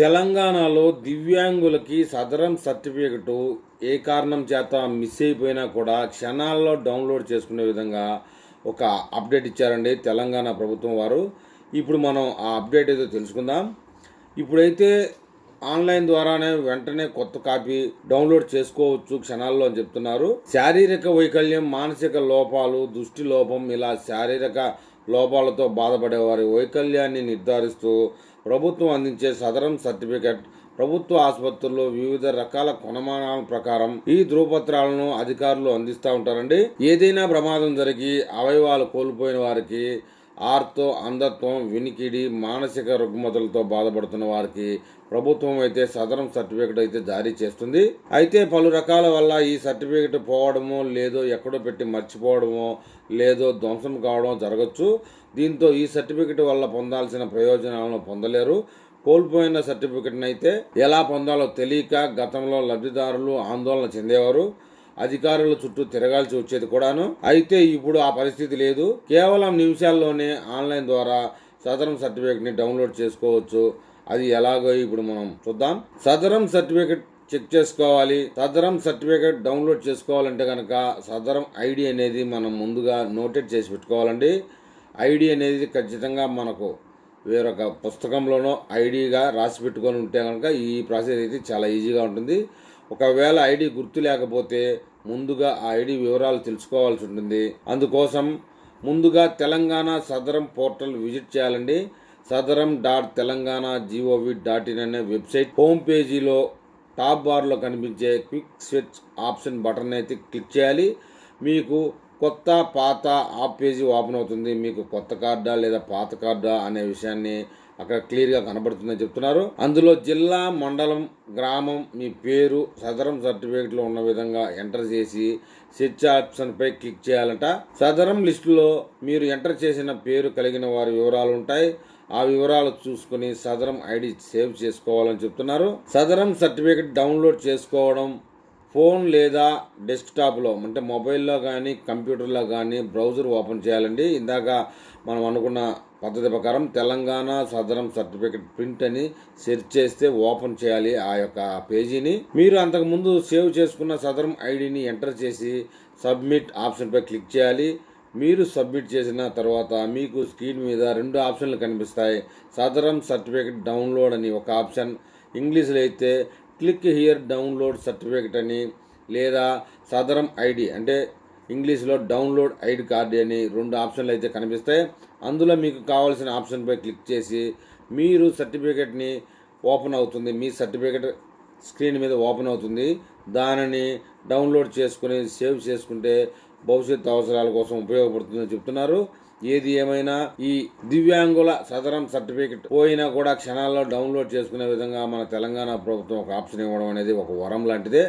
తెలంగాణలో దివ్యాంగులకి సదరం సర్టిఫికెట్ ఏ కారణం చేత మిస్ అయిపోయినా కూడా క్షణాల్లో డౌన్లోడ్ చేసుకునే విధంగా ఒక అప్డేట్ ఇచ్చారండి తెలంగాణ ప్రభుత్వం వారు. ఇప్పుడు మనం ఆ అప్డేట్ ఏదో తెలుసుకుందాం. ఇప్పుడైతే ఆన్లైన్ ద్వారానే వెంటనే కొత్త కాపీ డౌన్లోడ్ చేసుకోవచ్చు క్షణాల్లో అని చెప్తున్నారు. శారీరక వైకల్యం, మానసిక లోపాలు, దృష్టి లోపం ఇలా శారీరక లోపాలతో బాధపడే వారి వైకల్యాన్ని నిర్ధారిస్తూ ప్రభుత్వం అందించే సదరం సర్టిఫికెట్ ప్రభుత్వ ఆసుపత్రుల్లో వివిధ రకాల కొనమానాల ప్రకారం ఈ ధృవపత్రాలను అధికారులు అందిస్తూ ఉంటారండి. ఏదైనా ప్రమాదం జరిగి అవయవాలు కోల్పోయిన వారికి, ఆర్తో, అంధత్వం, వినికిడి, మానసిక రుగ్మతలతో బాధపడుతున్న వారికి ప్రభుత్వం అయితే సదరం సర్టిఫికెట్ అయితే జారీ చేస్తుంది. అయితే పలు రకాల వల్ల ఈ సర్టిఫికెట్ పోవడమో, లేదో ఎక్కడో పెట్టి మర్చిపోవడమో, లేదో ధ్వంసం కావడం జరగచ్చు. దీంతో ఈ సర్టిఫికెట్ వల్ల పొందాల్సిన ప్రయోజనాలను పొందలేరు. కోల్పోయిన సర్టిఫికెట్ని అయితే ఎలా పొందాలో తెలియక గతంలో లబ్ధిదారులు ఆందోళన చెందేవారు. అధికారుల చుట్టూ తిరగాల్సి వచ్చేది కూడాను. అయితే ఇప్పుడు ఆ పరిస్థితి లేదు. కేవలం నిమిషాల్లోనే ఆన్లైన్ ద్వారా సదరం సర్టిఫికెట్ని డౌన్లోడ్ చేసుకోవచ్చు. అది ఎలాగో ఇప్పుడు మనం చూద్దాం. సదరం సర్టిఫికెట్ చెక్ చేసుకోవాలి. సదరం సర్టిఫికెట్ డౌన్లోడ్ చేసుకోవాలంటే కనుక సదరం ఐడి అనేది మనం ముందుగా నోటెడ్ చేసి పెట్టుకోవాలండి. ఐడి అనేది ఖచ్చితంగా మనకు వేరొక పుస్తకంలోనో ఐడిగా రాసి పెట్టుకొని ఉంటే కనుక ఈ ప్రాసెస్ అయితే చాలా ఈజీగా ఉంటుంది. ఒకవేళ ఐడి గుర్తు లేకపోతే ముందుగా ఆ ఐడి వివరాలు తెలుసుకోవాల్సి ఉంటుంది. అందుకోసం ముందుగా తెలంగాణ సదరం పోర్టల్ విజిట్ చేయాలండి. సదరం.తెలంగాణ.gov.in అనే వెబ్సైట్ హోమ్ పేజీలో టాప్ బార్లో కనిపించే క్విక్ స్విచ్ ఆప్షన్ బటన్ అయితే క్లిక్ చేయాలి. మీకు కొత్త పాత ఆప్ పేజీ ఓపెన్ అవుతుంది. మీకు కొత్త కార్డా లేదా పాత కార్డా అనే విషయాన్ని అక్కడ క్లియర్గా కనబడుతుందని చెప్తున్నారు. అందులో జిల్లా, మండలం, గ్రామం, మీ పేరు సదరం సర్టిఫికేట్లో ఉన్న విధంగా ఎంటర్ చేసి సెర్చ్ ఆప్షన్పై క్లిక్ చేయాలంట. సదరం లిస్టులో మీరు ఎంటర్ చేసిన పేరు కలిగిన వారి వివరాలు ఉంటాయి. ఆ వివరాలు చూసుకుని సదరం ఐడి సేవ్ చేసుకోవాలని చెప్తున్నారు. సదరం సర్టిఫికేట్ డౌన్లోడ్ చేసుకోవడం ఫోన్ లేదా డెస్క్టాప్లో అంటే మొబైల్లో కానీ కంప్యూటర్లో కానీ బ్రౌజర్ ఓపెన్ చేయాలండి. ఇందాక మనం అనుకున్న పద్ధతి ప్రకారం తెలంగాణ సదరం సర్టిఫికెట్ ప్రింట్ అని సెర్చ్ చేస్తే ఓపెన్ చేయాలి ఆ యొక్క పేజీని. మీరు అంతకుముందు సేవ్ చేసుకున్న సదరం ఐడిని ఎంటర్ చేసి సబ్మిట్ ఆప్షన్పై క్లిక్ చేయాలి. మీరు సబ్మిట్ చేసిన తర్వాత మీకు స్క్రీన్ మీద 2 ఆప్షన్లు కనిపిస్తాయి. సదరం సర్టిఫికెట్ డౌన్లోడ్ అని ఒక ఆప్షన్, ఇంగ్లీష్లో అయితే క్లిక్ హియర్ డౌన్లోడ్ సర్టిఫికెట్ అని, లేదా సదరం ఐడి అంటే ఇంగ్లీష్లో డౌన్లోడ్ ఐడి కార్డు అని 2 ఆప్షన్లు అయితే కనిపిస్తాయి. అందులో మీకు కావాల్సిన ఆప్షన్పై క్లిక్ చేసి మీరు సర్టిఫికెట్ని ఓపెన్ అవుతుంది. మీ సర్టిఫికెట్ స్క్రీన్ మీద ఓపెన్ అవుతుంది. దానిని డౌన్లోడ్ చేసుకుని సేవ్ చేసుకుంటే భవిష్యత్తు అవసరాల కోసం ఉపయోగపడుతుందని చెప్తున్నారు. ఏది ఏమైనా ఈ దివ్యాంగుల సదరం సర్టిఫికెట్ పోయినా కూడా క్షణాల్లో డౌన్లోడ్ చేసుకునే విధంగా మన తెలంగాణ ప్రభుత్వం ఒక ఆప్షన్ ఇవ్వడం అనేది ఒక వరం లాంటిదే.